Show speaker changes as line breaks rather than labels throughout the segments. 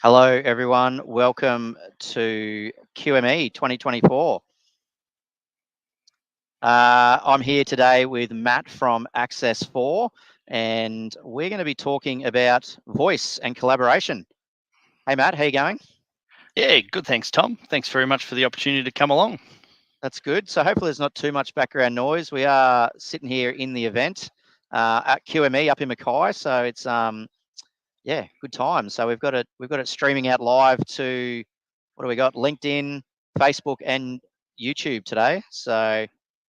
Hello, everyone. Welcome to QME 2024. I'm here today with Matt from Access4, and we're going to be talking about voice and collaboration. Hey, Matt, how you going?
Yeah, good. Thanks, Tom. Thanks very much for the opportunity to come along.
That's good. So hopefully there's not too much background noise. We are sitting here in the event at QME up in Mackay, so it's yeah, good time. So we've got it streaming out live to what do we got? LinkedIn, Facebook, and YouTube today. So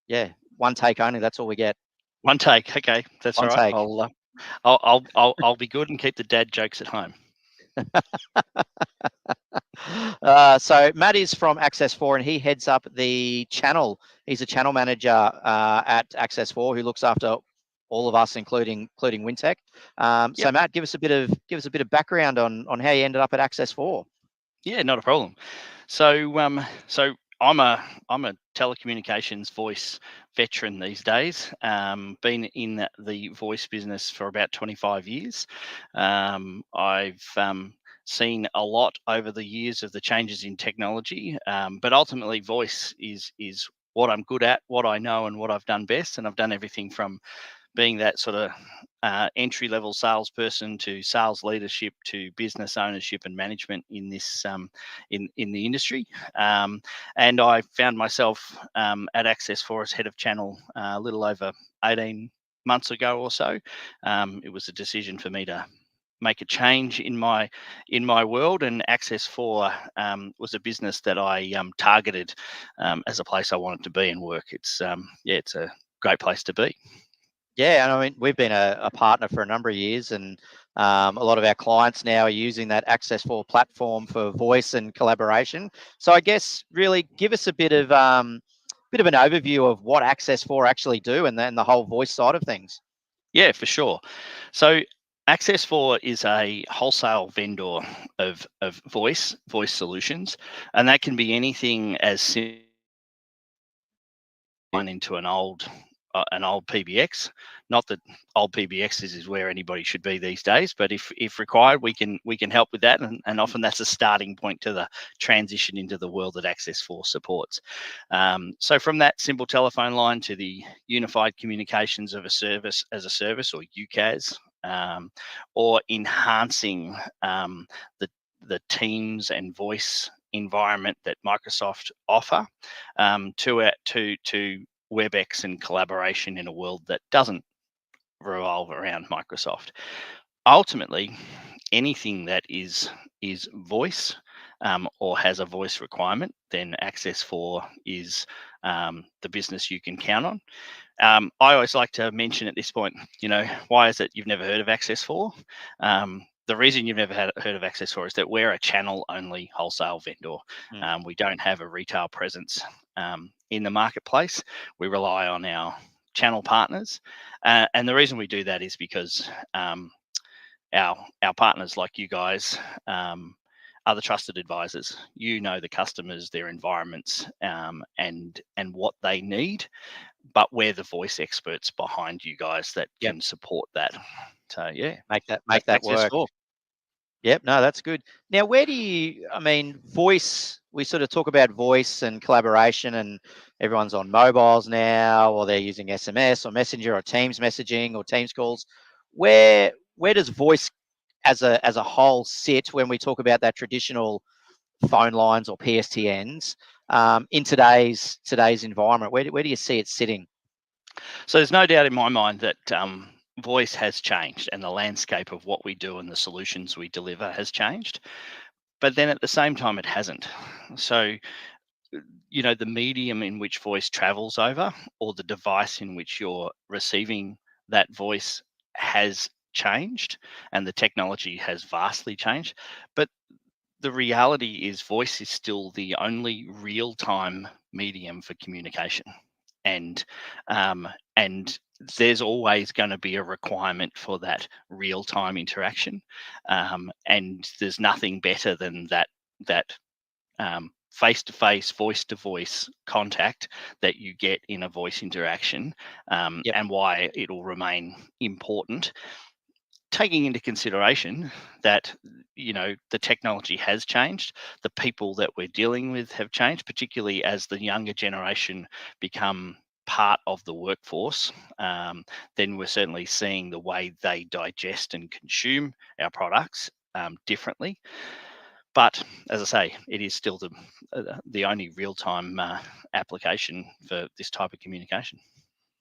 yeah, one take only. That's all we get.
One take. Okay, that's all
One
right.
take.
I'll be good and keep the dad jokes at home.
So Matt is from Access4 and he heads up the channel. He's a channel manager at Access4 who looks after all of us, including Wyntec.
Yep.
So Matt, give us a bit of background on how you ended up at Access4.
Yeah, not a problem. So I'm a telecommunications voice veteran these days. Been in the voice business for about 25 years. I've seen a lot over the years of the changes in technology, but ultimately voice is what I'm good at, what I know, and what I've done best. And I've done everything from being that sort of entry level salesperson to sales leadership to business ownership and management in this in the industry. And I found myself at Access4 as head of channel a little over 18 months ago or so. It was a decision for me to make a change in my world, and Access4 was a business that I targeted as a place I wanted to be and work. It's it's a great place to be.
Yeah, and I mean, we've been a partner for a number of years, and a lot of our clients now are using that Access4 platform for voice and collaboration. So I guess really give us a bit of an overview of what Access4 actually do, and then the whole voice side of things.
Yeah, for sure. So Access4 is a wholesale vendor of voice solutions, and that can be anything as simple into an old PBX. Not that old PBXs is where anybody should be these days, but if required, we can help with that, and often that's a starting point to the transition into the world that Access4 supports. So from that simple telephone line to the unified communications of a service as a service, or UCAS, or enhancing the Teams and voice environment that Microsoft offer, to WebEx and collaboration in a world that doesn't revolve around Microsoft. Ultimately, anything that is voice, or has a voice requirement, then Access4 is the business you can count on. I always like to mention at this point, why is it you've never heard of Access4? The reason you've never heard of Access4 is that we're a channel-only wholesale vendor. We don't have a retail presence in the marketplace. We rely on our channel partners, and the reason we do that is because our partners, like you guys, are the trusted advisors. You know the customers, their environments, and what they need, but we're the voice experts behind you guys that
Yep.
can support that. So yeah,
Make that
that's
work.
Access4.
Yep, no, that's good. Now, I mean, voice, we sort of talk about voice and collaboration, and everyone's on mobiles now, or they're using SMS or Messenger or Teams messaging or Teams calls. Where does voice as a whole sit when we talk about that traditional phone lines or PSTNs in today's environment? Where do you see it sitting?
So there's no doubt in my mind that voice has changed, and the landscape of what we do and the solutions we deliver has changed. But then at the same time, it hasn't. So the medium in which voice travels over, or the device in which you're receiving that voice, has changed, and the technology has vastly changed. But the reality is voice is still the only real-time medium for communication, and um, and there's always going to be a requirement for that real-time interaction, and there's nothing better than that face-to-face, voice-to-voice contact that you get in a voice interaction,
Yep.
and why it'll remain important, taking into consideration that the technology has changed. The people that we're dealing with have changed, particularly as the younger generation become part of the workforce. Then we're certainly seeing the way they digest and consume our products differently. But as I say, it is still the only real time application for this type of communication.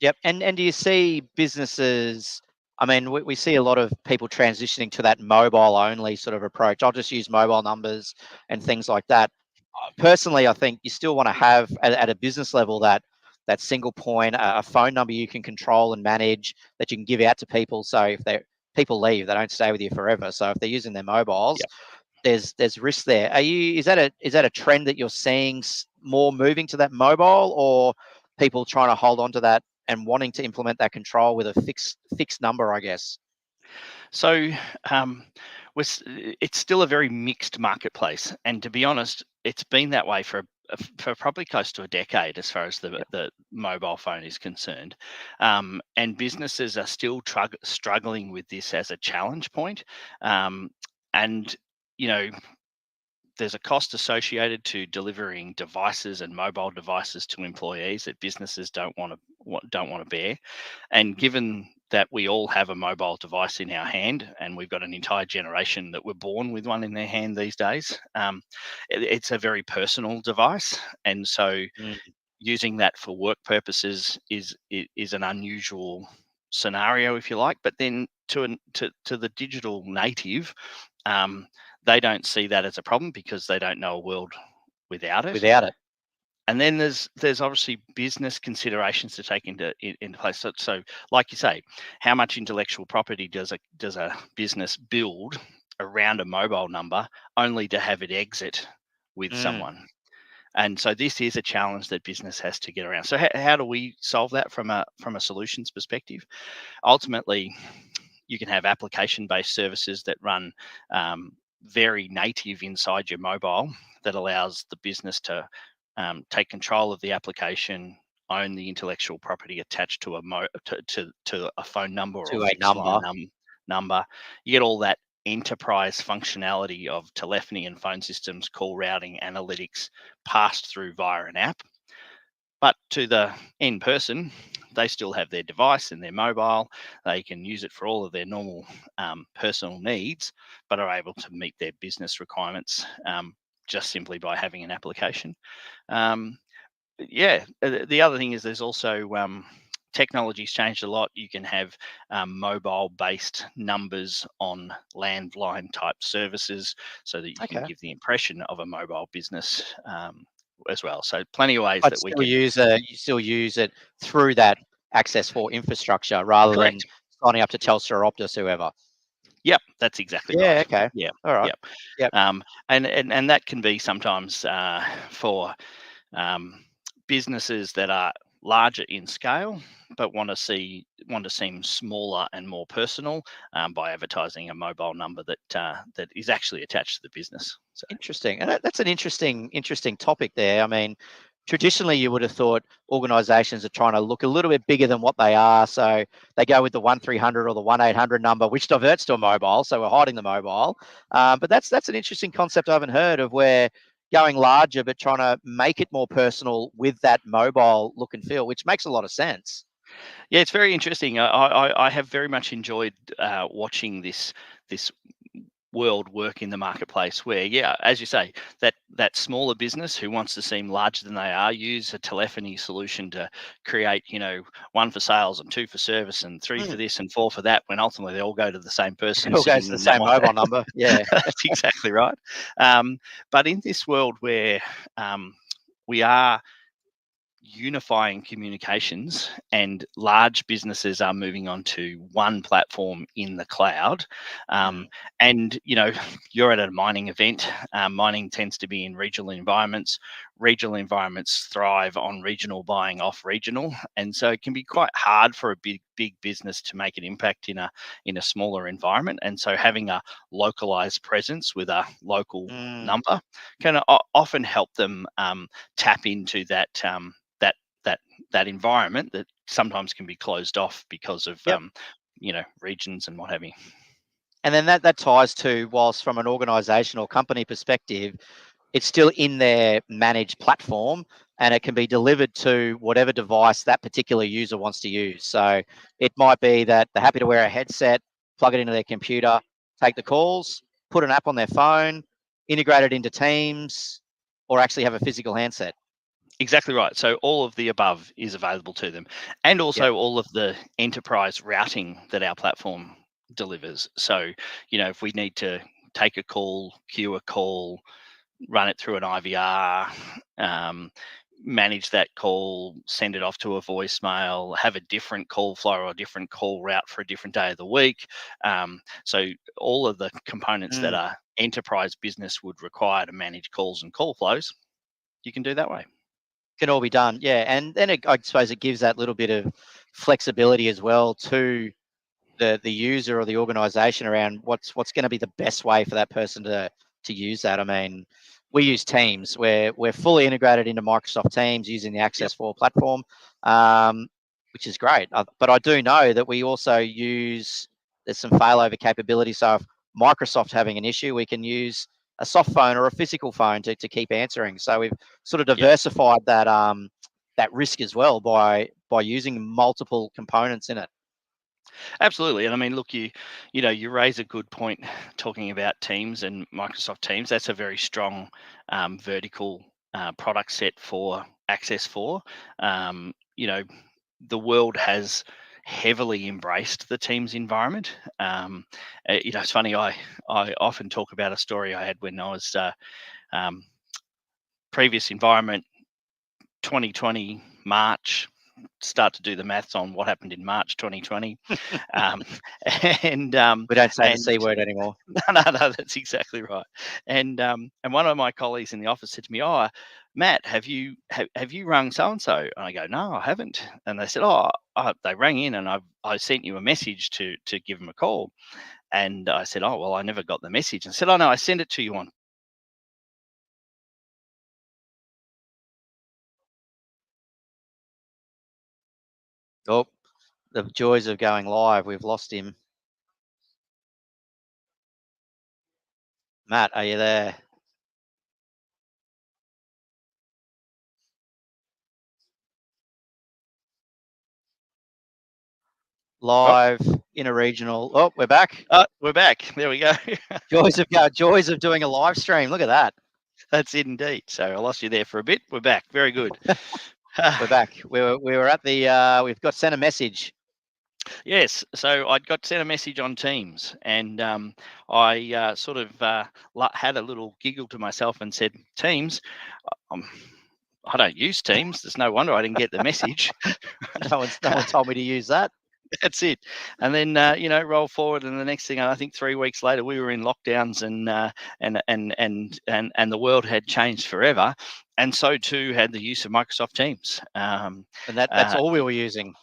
Yep. And do you see businesses? I mean, we see a lot of people transitioning to that mobile only sort of approach. I'll just use mobile numbers and things like that. Personally, I think you still want to have at a business level that single point, a phone number you can control and manage that you can give out to people. So if people leave, they don't stay with you forever. So if they're using their mobiles, there's risk there. Is that a trend that you're seeing more moving to that mobile, or people trying to hold on to that and wanting to implement that control with a fixed number, I guess?
So it's still a very mixed marketplace, and to be honest, it's been that way for probably close to a decade as far as
Yep.
the mobile phone is concerned. And businesses are still struggling with this as a challenge point. And you know, there's a cost associated to delivering devices and mobile devices to employees that businesses don't want to bear. And given that we all have a mobile device in our hand, and we've got an entire generation that were born with one in their hand these days, it's a very personal device, and so
Mm.
using that for work purposes is an unusual scenario, if you like. But then to the digital native, um, they don't see that as a problem because they don't know a world without it.
Without it.
And then there's obviously business considerations to take into place. So like you say, how much intellectual property does a business build around a mobile number only to have it exit with
Mm.
someone? And so this is a challenge that business has to get around. So how do we solve that from a solutions perspective? Ultimately, you can have application-based services that run very native inside your mobile that allows the business to take control of the application, own the intellectual property attached to to a phone number or a
To a
fixed line
number.
number. You get all that enterprise functionality of telephony and phone systems, call routing, analytics passed through via an app. But to the end person, they still have their device and their mobile. They can use it for all of their normal personal needs, but are able to meet their business requirements just simply by having an application. Um, yeah, the other thing is there's also technology's changed a lot. You can have mobile-based numbers on landline type services, so that you can
Okay.
give the impression of a mobile business as well. So plenty of ways
But
that we
still
can.
you still use it through that Access4 infrastructure rather than
Correct.
signing up to Telstra or Optus, whoever.
Yep, that's exactly
Yeah.
right.
Okay.
Yeah,
All right.
yep.
Yep.
And that can be sometimes for um, businesses that are larger in scale but want to seem smaller and more personal by advertising a mobile number that is actually attached to the business. So
Interesting. And that's an interesting topic there. I mean, traditionally you would have thought organizations are trying to look a little bit bigger than what they are. So they go with the 1300 or the 1800 number, which diverts to a mobile. So we're hiding the mobile. But that's an interesting concept I haven't heard of, where going larger but trying to make it more personal with that mobile look and feel, which makes a lot of sense.
yeah, it's very interesting. I have very much enjoyed watching this world work in the marketplace where, yeah, as you say, that smaller business who wants to seem larger than they are use a telephony solution to create, one for sales and two for service and three for
Mm.
this and four for that, when ultimately they all go to the same person
It all goes
sitting
to the
in that
same
one.
mobile number. Yeah.
That's exactly right. But in this world where we are unifying communications and large businesses are moving on to one platform in the cloud. um,
Mm.
and you're at a mining event. Mining tends to be in regional environments thrive on regional buying off regional, and so it can be quite hard for a big business to make an impact in a smaller environment. And so having a localized presence with a local
Mm.
number can often help them tap into that that that environment that sometimes can be closed off because of
Yep.
regions and what have you.
And then that ties to, whilst from an organizational company perspective, it's still in their managed platform, and it can be delivered to whatever device that particular user wants to use. So it might be that they're happy to wear a headset, plug it into their computer, take the calls, put an app on their phone, integrate it into Teams, or actually have a physical handset.
Exactly right. So all of the above is available to them, and
Yep.
also all of the enterprise routing that our platform delivers. So, if we need to take a call, queue a call, run it through an IVR, manage that call, send it off to a voicemail, have a different call flow or a different call route for a different day of the week. So all of the components that a enterprise business would require to manage calls and call flows, you can do that way.
Can all be done, yeah. And then I suppose it gives that little bit of flexibility as well to the user or the organization around what's going to be the best way for that person to use that. I mean, we use Teams. We're fully integrated into Microsoft Teams using the
Yep.
Access4 platform, which is great. But I do know that we also use, there's some failover capability. So if Microsoft having an issue, we can use a soft phone or a physical phone to keep answering. So we've sort of
Yep.
diversified that risk as well by using multiple components in it.
Absolutely. And I mean, look, you raise a good point talking about Teams and Microsoft Teams. That's a very strong vertical product set for Access4. The world has heavily embraced the Teams environment. It's funny. I often talk about a story I had when I was previous environment, 2020 March. Start to do the maths on what happened in March 2020, and
We don't say the
and
C word anymore.
no, that's exactly right. And one of my colleagues in the office said to me, "Oh, Matt, have you rung so and so?" And I go, "No, I haven't." And they said, "Oh, they rang in, and I sent you a message to give them a call." And I said, "Oh, well, I never got the message." And said, "Oh no, I sent it to you on."
Oh, the joys of going live. We've lost him. Matt, are you there?
Oh,
Live, interregional. Oh, we're back.
we're back. There we go.
Joys of doing a live stream. Look at that.
That's it indeed. So I lost you there for a bit. We're back. Very good.
We're back. We were at the. We've got sent a message.
Yes, so I'd got sent a message on Teams, and I sort of had a little giggle to myself and said, "Teams, I don't use Teams. There's no wonder I didn't get the message."
No one told me to use that.
That's it. And then roll forward, and the next thing I think 3 weeks later we were in lockdowns, and the world had changed forever, and so too had the use of Microsoft Teams.
And that's all we were using.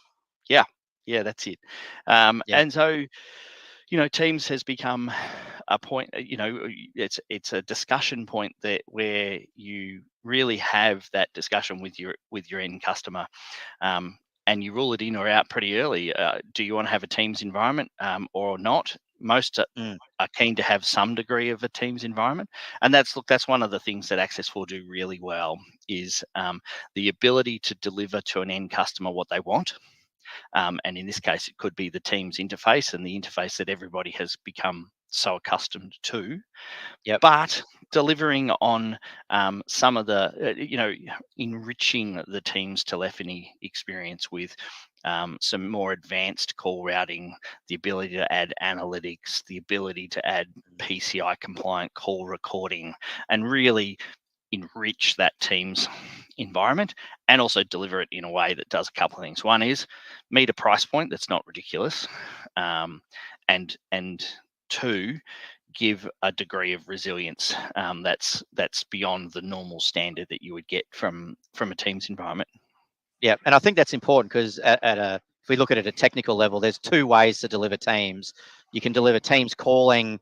Yeah, that's it.
Yeah.
And so, Teams has become a point. It's a discussion point where you really have that discussion with your end customer, and you rule it in or out pretty early. Do you want to have a Teams environment or not? Most are keen to have some degree of a Teams environment, and that's one of the things that Access4 do really well is the ability to deliver to an end customer what they want. And in this case, it could be the Teams interface and the interface that everybody has become so accustomed to.
Yep.
But delivering on some of the, enriching the Teams telephony experience with some more advanced call routing, the ability to add analytics, the ability to add PCI compliant call recording, and really enrich that Teams environment, and also deliver it in a way that does a couple of things. One is meet a price point that's not ridiculous, and two, give a degree of resilience that's beyond the normal standard that you would get from a Teams environment.
Yeah, and I think that's important because if we look at it at a technical level, there's two ways to deliver Teams. You can deliver Teams calling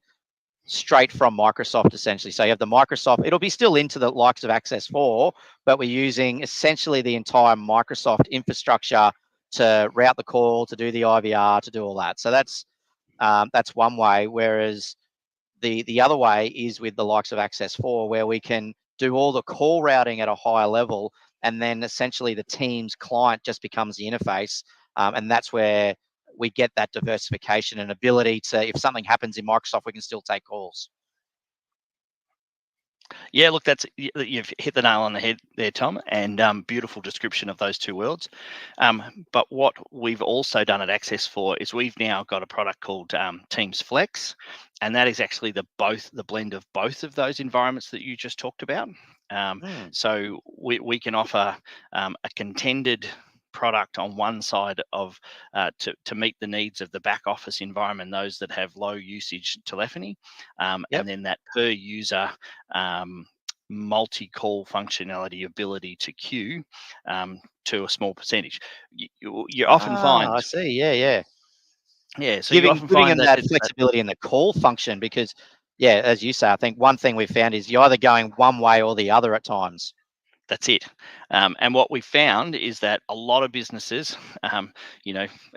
straight from Microsoft, essentially. So you have the Microsoft, it'll be still into the likes of Access4, but we're using essentially the entire Microsoft infrastructure to route the call, to do the IVR, to do all that. So that's That's one way. Whereas the other way is with the likes of Access4, where we can do all the call routing at a higher level, and then essentially the Teams client just becomes the interface, and that's where we get that diversification and ability to, if something happens in Microsoft, we can still take calls.
Yeah, look, you've hit the nail on the head there, Tom, and beautiful description of those two worlds. But what we've also done at Access4 is we've now got a product called Teams Flex, and that is actually the blend of both of those environments that you just talked about. So we can offer a contended product on one side of to meet the needs of the back office environment, those that have low usage telephony, and then that per user multi-call functionality ability to queue to a small percentage. You often find,
I see. Yeah.
So you often
Giving
find
them
that
that flexibility in the call function, because yeah, as you say, I think one thing we've found is you're either going one way or the other at times.
that's it. And what we found is that a lot of businesses,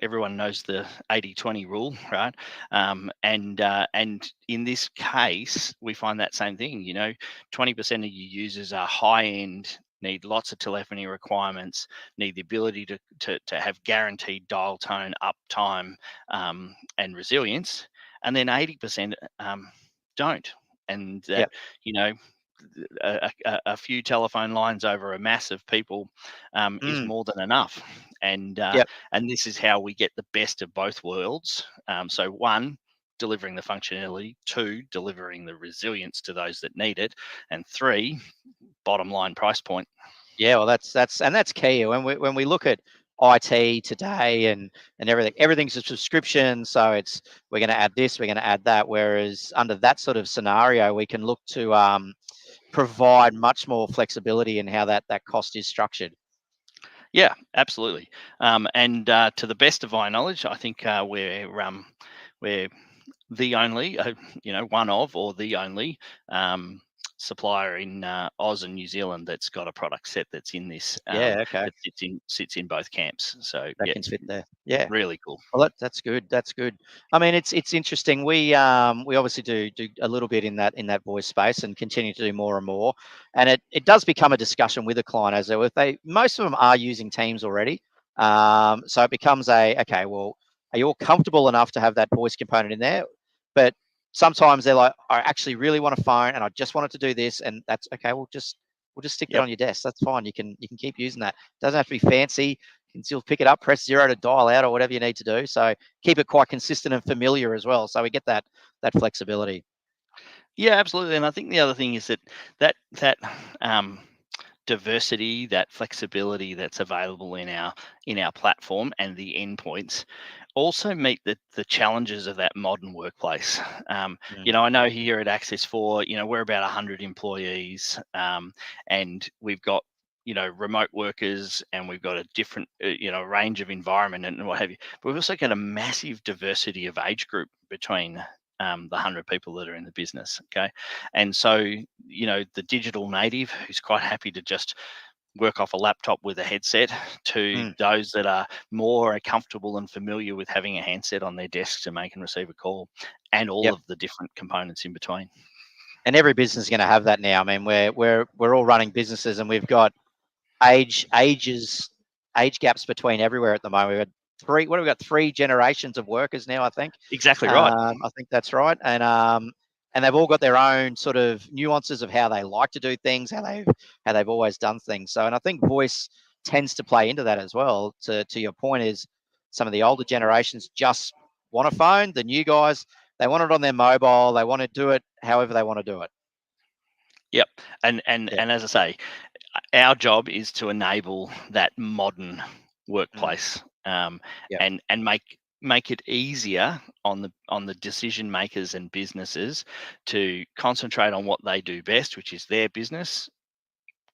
everyone knows the 80-20 rule, right? And in this case, we find that same thing. 20% of your users are high end, need lots of telephony requirements, need the ability to have guaranteed dial tone, uptime, and resilience, and then 80% don't. And that, a few telephone lines over a mass of people is more than enough. And this is how we get the best of both worlds. So one, delivering the functionality; two, delivering the resilience to those that need it; and three, bottom line price point.
Yeah, well, that's key. When we look at IT today and everything's a subscription. So we're going to add this, we're going to add that. Whereas under that sort of scenario, we can look to provide much more flexibility in how that cost is structured.
Yeah, absolutely. And to the best of our knowledge, I think we're the only, one of or the only supplier in Oz and New Zealand that's got a product set that's in this.
Okay.
That sits in both camps. So
That can fit there. Yeah.
Really cool.
Well, that's good. That's good. I mean, it's interesting. We obviously do a little bit in that voice space and continue to do more and more. And it does become a discussion with a client as though if most of them are using Teams already. So it becomes okay, well, are you all comfortable enough to have that voice component in there? But sometimes they're like, I actually really want a phone and I just wanted to do this, and that's okay. We'll just stick that on your desk. That's fine. You can keep using that. Doesn't have to be fancy. You can still pick it up, press 0 to dial out or whatever you need to do. So keep it quite consistent and familiar as well. So we get that flexibility.
Yeah, absolutely. And I think the other thing is that diversity, that flexibility that's available in our platform and the endpoints also meet the challenges of that modern workplace. I know here at Access4, we're about 100 employees, and we've got remote workers, and we've got a different range of environment and what have you. But we've also got a massive diversity of age group between the 100 people that are in the business. Okay, and so the digital native who's quite happy to just work off a laptop with a headset, to those that are more comfortable and familiar with having a handset on their desk to make and receive a call, and all of the different components in between.
And every business is going to have that now. I mean, we're all running businesses, and we've got age gaps between everywhere at the moment. We've got three. What have we got? 3 generations of workers now, I think.
Exactly right.
I think that's right. And they've all got their own sort of nuances of how they like to do things, how they've always done things. So, and I think voice tends to play into that as well. To your point, is some of the older generations just want a phone. The new guys, they want it on their mobile. They want to do it however they want to do it.
Yep. And as I say, our job is to enable that modern workplace, and make it easier on the decision makers and businesses to concentrate on what they do best, which is their business,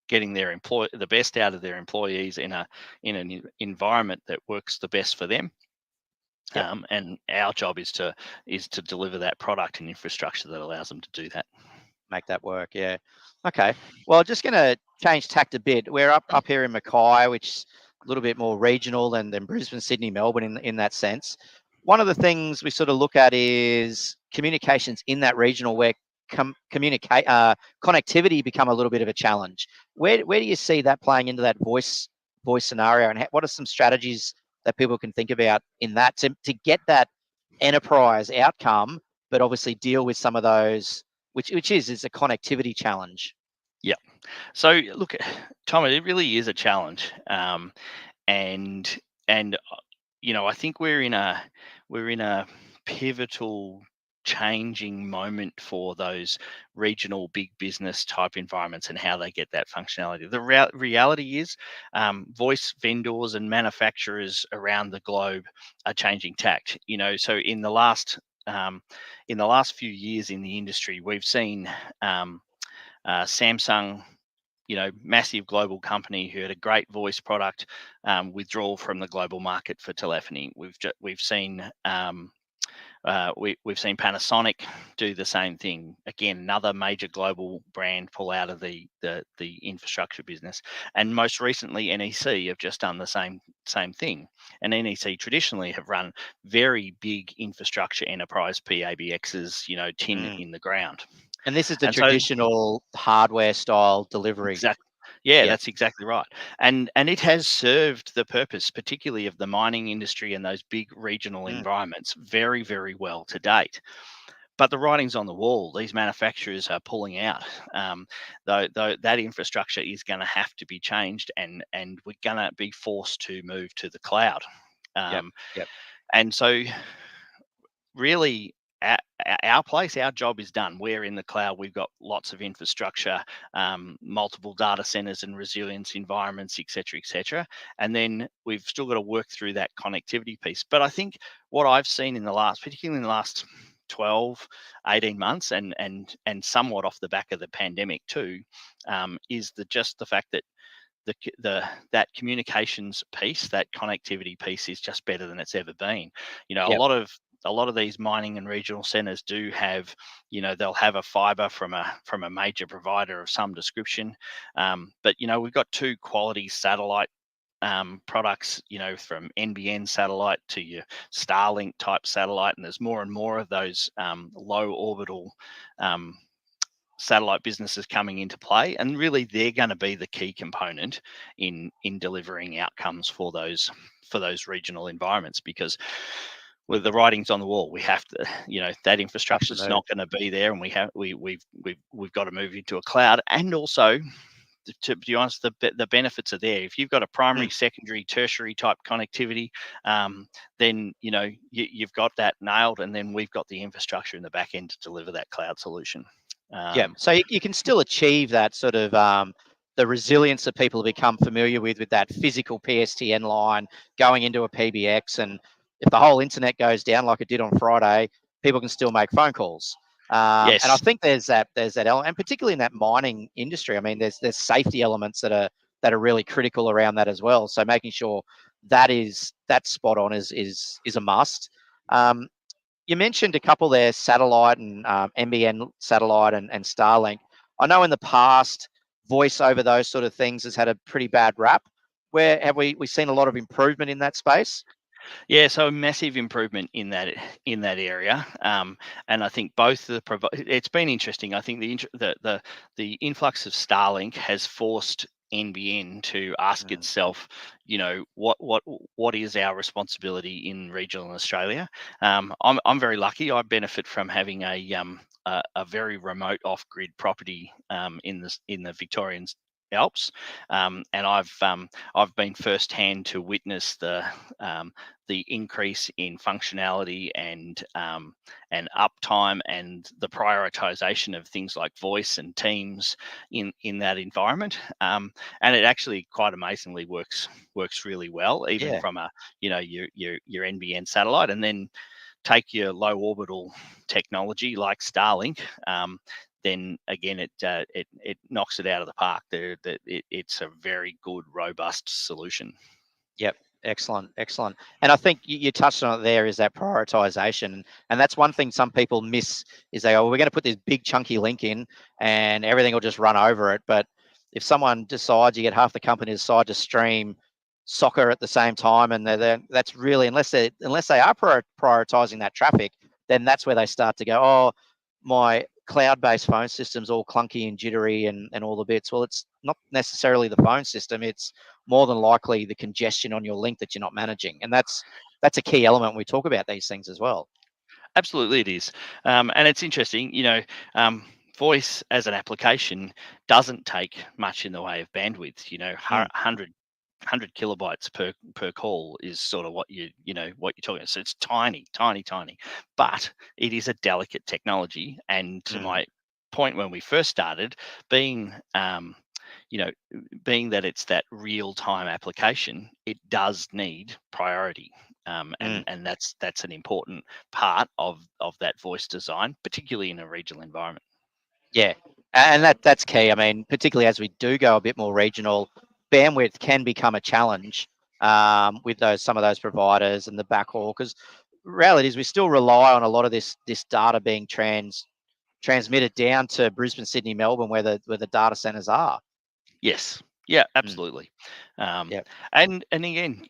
getting the best out of their employees in an environment that works the best for them. And our job is to deliver that product and infrastructure that allows them to do that.
Make that work. Yeah. Okay. Well, just going to change tact a bit. We're up here in Mackay, which is a little bit more regional than Brisbane, Sydney, Melbourne in that sense. one of the things we sort of look at is communications in that regional where connectivity become a little bit of a challenge. Where do you see that playing into that voice scenario, and what are some strategies that people can think about in that to get that enterprise outcome, but obviously deal with some of those, which is a connectivity challenge.
Yeah. So look, Tom, it really is a challenge, and I think we're in a pivotal changing moment for those regional big business type environments and how they get that functionality. The reality is, voice vendors and manufacturers around the globe are changing tact. So in the last few years in the industry, we've seen Samsung, massive global company who had a great voice product, withdraw from the global market for telephony. We've seen we've seen Panasonic do the same thing. Again, another major global brand pull out of the infrastructure business, and most recently NEC have just done the same thing. And NEC traditionally have run very big infrastructure enterprise PABXs, tin in the ground.
And this is the
And so
traditional hardware style delivery.
exactly. Yeah,
Yep.
that's exactly right. And it has served the purpose, particularly of the mining industry and those big regional environments, very, very well to date. But the writing's on the wall. These manufacturers are pulling out. Though that infrastructure is going to have to be changed, and we're going to be forced to move to the cloud.
Yep. Yep.
And so, really, our job is done. We're in the cloud. We've got lots of infrastructure, multiple data centers and resilience environments, etc. And then we've still got to work through that connectivity piece. But I think what I've seen particularly in the last 12, 18 months, and somewhat off the back of the pandemic too, is just the fact that that communications piece, that connectivity piece, is just better than it's ever been.
Yep.
A lot of these mining and regional centers do have, they'll have a fiber from a major provider of some description, but we've got two quality satellite products, from NBN satellite to your Starlink type satellite, and there's more and more of those low orbital satellite businesses coming into play, and really they're going to be the key component in delivering outcomes for those regional environments, because with the writings on the wall, we have to, that infrastructure is not going to be there, and we've got to move into a cloud. And also, to be honest, the benefits are there. If you've got a primary, secondary, tertiary type connectivity, then you've got that nailed, and then we've got the infrastructure in the back end to deliver that cloud solution.
Yeah, so you can still achieve that sort of the resilience that people have become familiar with that physical PSTN line going into a PBX, and if the whole internet goes down like it did on Friday, people can still make phone calls.
Yes.
And I think there's that element, and particularly in that mining industry. I mean, there's safety elements that are really critical around that as well. So making sure that spot on is a must. You mentioned a couple there, satellite and NBN satellite and Starlink. I know in the past, voice over those sort of things has had a pretty bad rap. Where have we seen a lot of improvement in that space?
Yeah, so a massive improvement in that area, and I think both it's been interesting. I think the influx of Starlink has forced NBN to ask itself, what is our responsibility in regional Australia? I'm very lucky. I benefit from having a very remote off-grid property in the Victorian Alps, and I've been firsthand to witness the increase in functionality and uptime, and the prioritization of things like voice and Teams in that environment, and it actually quite amazingly works really well, even from your NBN satellite. And then take your low orbital technology like Starlink, then again it knocks it out of the park. It's a very good, robust solution.
Yep. Excellent. And I think you touched on it there, is that prioritization. And that's one thing some people miss, is we're going to put this big chunky link in and everything will just run over it. But if someone decides, you get half the company decide to stream soccer at the same time, and that's really, unless they are prioritizing that traffic, then that's where they start to go, oh, my cloud-based phone system's all clunky and jittery and all the bits. Well, it's not necessarily the phone system, it's more than likely the congestion on your link that you're not managing, and that's a key element when we talk about these things as well.
Absolutely, it is. And it's interesting, voice as an application doesn't take much in the way of bandwidth. 100 kilobytes per call is sort of what what you're talking about. So it's tiny, tiny, tiny, but it is a delicate technology. And to my point when we first started, being being that it's that real time application, it does need priority. And that's an important part of that voice design, particularly in a regional environment.
Yeah, and that's key. I mean, particularly as we do go a bit more regional, bandwidth can become a challenge with some of those providers and the backhaul, because reality is we still rely on a lot of this data being transmitted down to Brisbane, Sydney, Melbourne, where the data centers are.
Yes. Yeah, absolutely.
Yeah.
And again,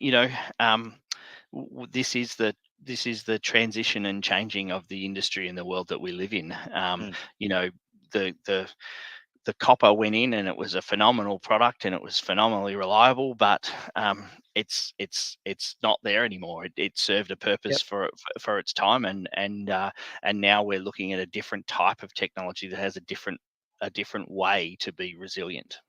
this is the transition and changing of the industry and the world that we live in. The the copper went in and it was a phenomenal product and it was phenomenally reliable, but it's not there anymore. It served a purpose
Yep.
for its time, and now we're looking at a different type of technology that has a different way to be resilient.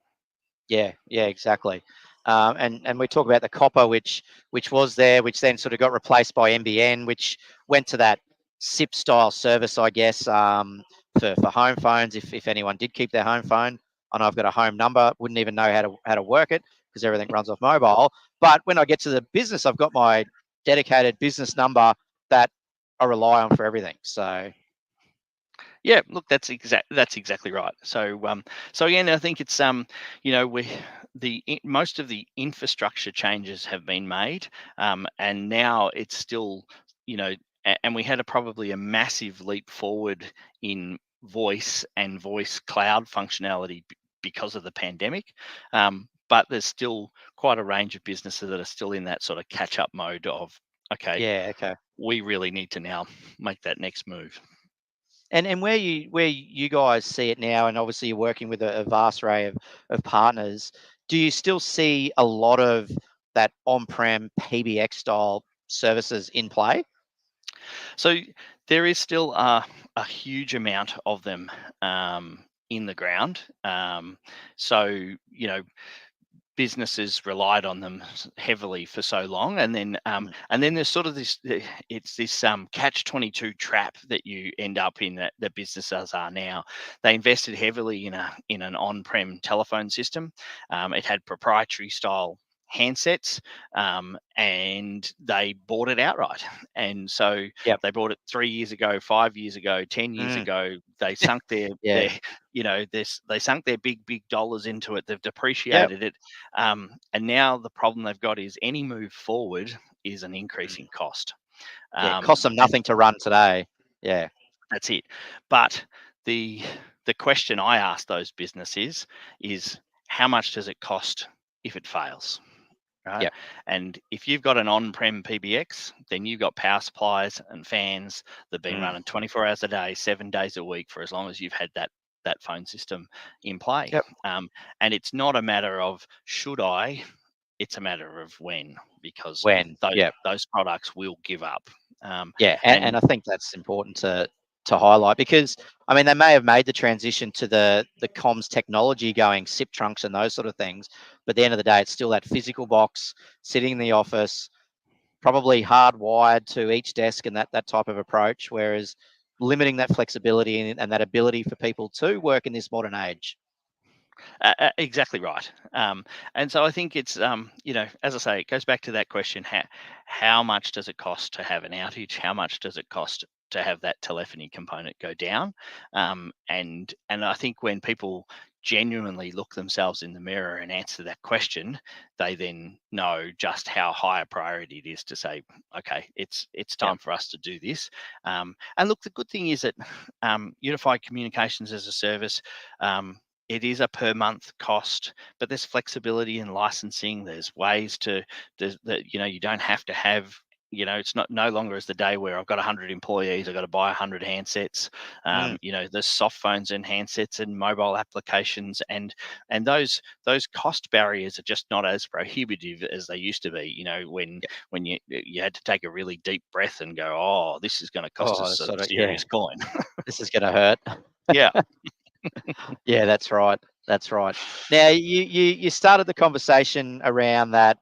Yeah, exactly. And we talk about the copper, which was there, which then sort of got replaced by NBN, which went to that SIP style service, I guess, for home phones. If anyone did keep their home phone, I know I've got a home number, wouldn't even know how to work it because everything runs off mobile. But when I get to the business, I've got my dedicated business number that I rely on for everything. So
Yeah, look, that's exactly right. So again, I think it's most of the infrastructure changes have been made, and now it's still, and we had probably a massive leap forward in voice and voice cloud functionality because of the pandemic. But there's still quite a range of businesses that are still in that sort of catch up mode of, okay,
yeah, okay.
we really need to now make that next move.
And where you guys see it now, and obviously you're working with a vast array of partners, do you still see a lot of that on-prem PBX style services in play?
So there is still a huge amount of them in the ground. So businesses relied on them heavily for so long, and then there's sort of it's this catch-22 trap that you end up in, that businesses are now. They invested heavily in an on-prem telephone system. It had proprietary style handsets, and they bought it outright. And so
Yep.
they bought it 3 years ago, 5 years ago, 10 years
Mm,
ago. They sunk
yeah.
they sunk their big dollars into it. They've
Yep.
depreciated it, and now the problem they've got is any move forward is an
Mm,
increasing cost.
yeah. It costs them
And
nothing to run today. Yeah.
that's it. But the question I ask those businesses is, how much does it cost if it fails? Right.
Yep.
And if you've got an on-prem PBX, then you've got power supplies and fans that have been
Mm,
running 24 hours a day, 7 days a week for as long as you've had that phone system in play.
yep.
And it's not a matter of should I, it's a matter of when, because
When? Yep.
those products will give up.
Yeah, and
And
I think that's important to highlight, because I mean they may have made the transition to the comms technology, going SIP trunks and those sort of things, but at the end of the day, it's still that physical box sitting in the office, probably hardwired to each desk, and that type of approach. Whereas limiting that flexibility and that ability for people to work in this modern age.
exactly right. And so I think it's, as I say, it goes back to that question: how much does it cost to have an outage? How much does it cost to have that telephony component go down? And I think when people genuinely look themselves in the mirror and answer that question, they then know just how high a priority it is to say, okay, it's
Yep.
time for us to do this. And look, the good thing is that unified communications as a service. it is a per month cost, but there's flexibility in licensing. There's ways to, that, you don't have to have, it's no longer as the day where I've got 100 employees, I've got to buy 100 handsets. There's soft phones and handsets and mobile applications, and those cost barriers are just not as prohibitive as they used to be. When you had to take a really deep breath and go, oh, this is going to cost us a serious coin.
This is going to hurt.
Yeah.
Yeah, that's right. That's right. Now, you started the conversation around that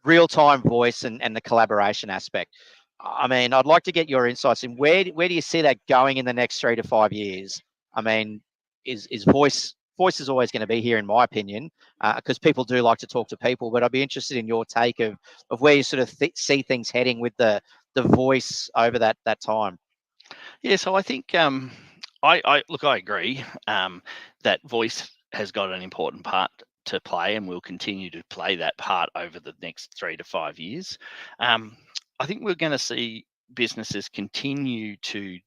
real-time voice and the collaboration aspect. I mean, I'd like to get your insights in where do you see that going in the next 3 to 5 years? I mean, is voice is always going to be here, in my opinion, because people do like to talk to people. But I'd be interested in your take of where you sort of see things heading with the voice over that time.
Yeah, so I think I agree that voice has got an important part to play, and will continue to play that part over the next 3 to 5 years. I think we're going to see businesses continue to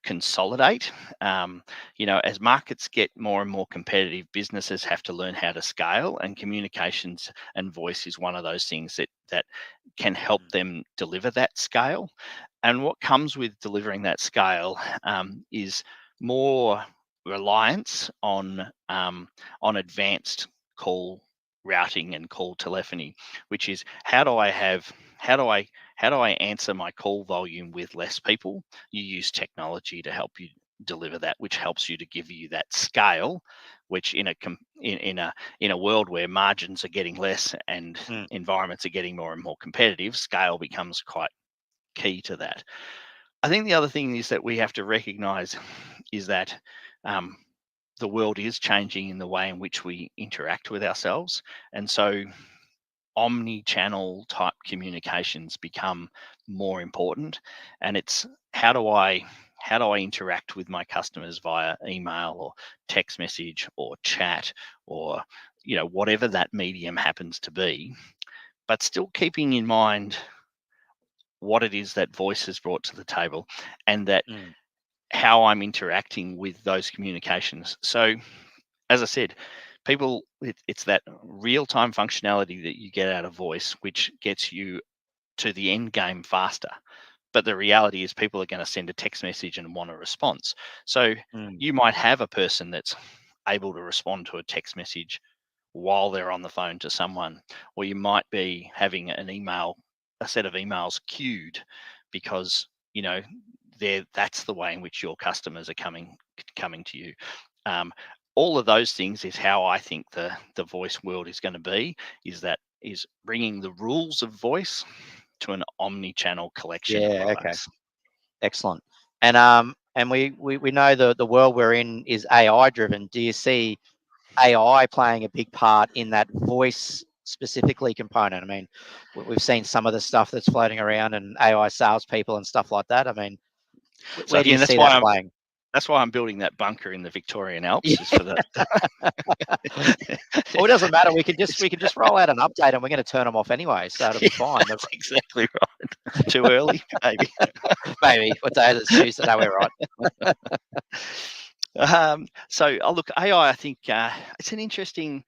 consolidate. As markets get more and more competitive, businesses have to learn how to scale, and communications and voice is one of those things that can help them deliver that scale. And what comes with delivering that scale is more reliance on advanced call routing and call telephony, which is how do I answer my call volume with less people? You use technology to help you deliver that, which helps you to give you that scale, which in a world where margins are getting less and environments are getting more and more competitive, scale becomes quite key to that. I think the other thing is that we have to recognize is that the world is changing in the way in which we interact with ourselves. And so omni-channel type communications become more important. And it's how do I interact with my customers via email or text message or chat or whatever that medium happens to be, but still keeping in mind what it is that voice has brought to the table, and that how I'm interacting with those communications. So, as I said, it's that real-time functionality that you get out of voice, which gets you to the end game faster. But the reality is people are going to send a text message and want a response. So you might have a person that's able to respond to a text message while they're on the phone to someone, or you might be having a set of emails queued because that's the way in which your customers are coming to you. All of those things is how I think the voice world is going to be. Is bringing the rules of voice to an omni-channel collection of products.
Okay, excellent. And we know the world we're in is AI driven. Do you see AI playing a big part in that voice specifically component? I mean, we've seen some of the stuff that's floating around and AI salespeople and stuff like that. I mean, where do you see that playing?
That's why I'm building that bunker in the Victorian Alps. Is for that.
Well, it doesn't matter. We can just roll out an update, and we're going to turn them off anyway, so it'll be fine.
That's exactly right. Too early, maybe.
Maybe. What day is it? Tuesday? No, we're
right. So, look, AI. I think it's an interesting.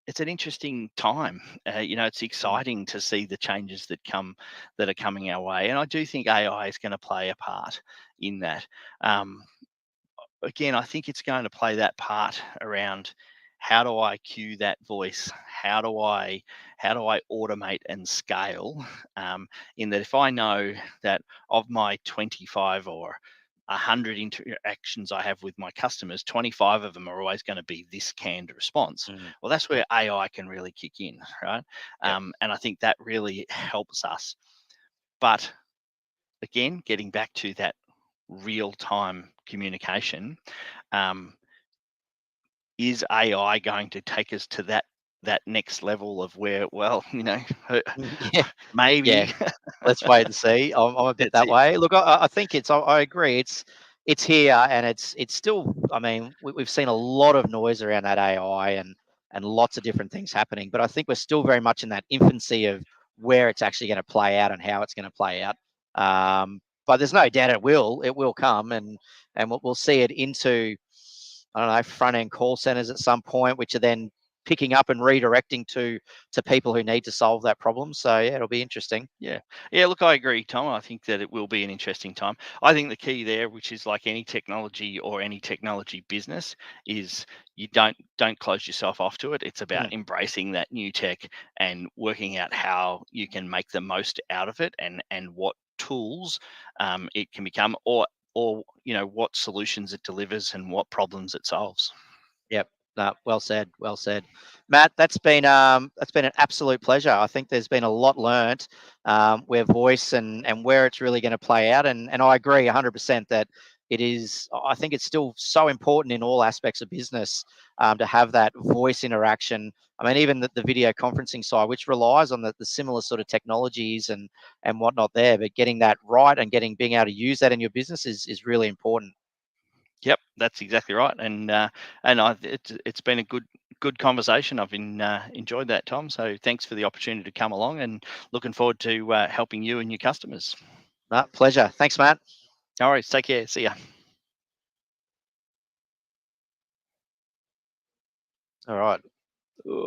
It's an interesting time. It's exciting to see the changes that are coming our way, and I do think AI is going to play a part in that. Again, I think it's going to play that part around how do I cue that voice? How do I automate and scale? In that, if I know that of my 25 or 100 interactions I have with my customers, 25 of them are always going to be this canned response. Well, that's where AI can really kick in, right? Yep. And I think that really helps us. But again, getting back to that real-time communication, is AI going to take us to that next level of where, well, maybe.
Yeah. Let's wait and see. I'm a bit that way. Look, I think I agree. It's here, and it's still. I mean, we've seen a lot of noise around that AI and lots of different things happening, but I think we're still very much in that infancy of where it's actually going to play out and how it's going to play out. but there's no doubt it will come, and we'll see it into, I don't know, front end call centers at some point, which are then picking up and redirecting to people who need to solve that problem. So yeah, it'll be interesting.
Yeah. Look, I agree, Tom. I think that it will be an interesting time. I think the key there, which is like any technology or any technology business, is you don't close yourself off to it. It's about embracing that new tech and working out how you can make the most out of it, and what tools it can become, or what solutions it delivers and what problems it solves.
Yep. No, well said. Well said, Matt. That's been an absolute pleasure. I think there's been a lot learnt, where voice and where it's really going to play out, and I agree 100% that it is. I think it's still so important in all aspects of business, to have that voice interaction. I mean, even the video conferencing side, which relies on the similar sort of technologies and whatnot there, but getting that right and being able to use that in your business is really important.
Yep, that's exactly right, and it's been a good conversation. I've enjoyed that, Tom. So thanks for the opportunity to come along, and looking forward to helping you and your customers.
No, pleasure. Thanks, Matt.
All right, take care. See ya.
All right.